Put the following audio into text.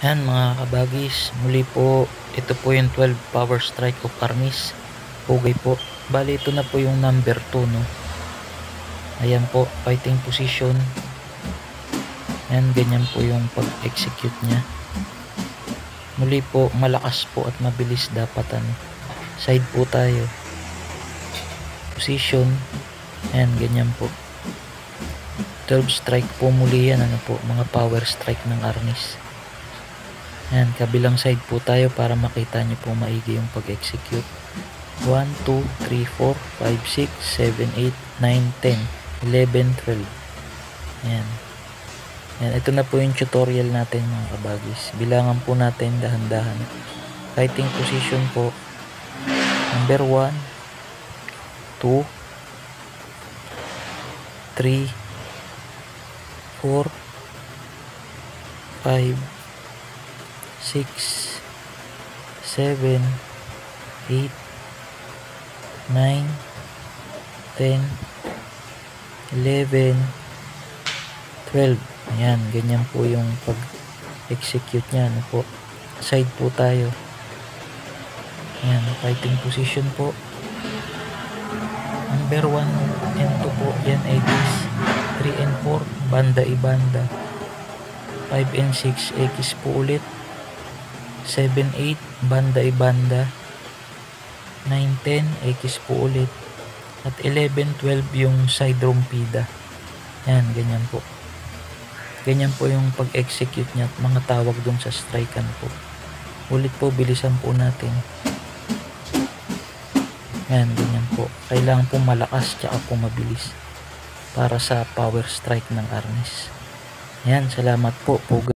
Yan mga kabagis, muli po ito po yung 12 power strike of Arnis. Pugay po, bali ito na po yung number 2, no. Ayan po, fighting position. Yan, ganyan po yung pag-execute nya. Muli po, malakas po at mabilis dapat, ano. Side po tayo, position. Yan, ganyan po. 12 strike po muli yan, ano po, mga power strike ng Arnis. Yan, kabilang side po tayo para makita nyo po maigi yung pag-execute. 1, 2, 3, 4, 5, 6, 7, 8, 9, 10, 11, 12. Yan. Yan, ito na po yung tutorial natin mga kabagis. Bilangan po natin dahan-dahan. Fighting position po. Number 1, 2, 3, 4, 5, 6, 7, 8, 9, 10, 11, 12. Ayan, ganyan po yung pag-execute nya, ano po. Side po tayo. Ayan, fighting position po. Number 1 and 2 po, yan ay this. 3 and 4, banda ibanda. 5 and 6, X po ulit. 7, 8, banda ibanda. 9, 10, X po ulit. At 11, 12 yung side rompida. Yan, ganyan po. Ganyan po yung pag-execute niya at mga tawag dun sa strikan po. Ulit po, bilisan po natin. Yan, ganyan po. Kailangan po malakas tsaka po mabilis para sa power strike ng Arnis. Yan, salamat po.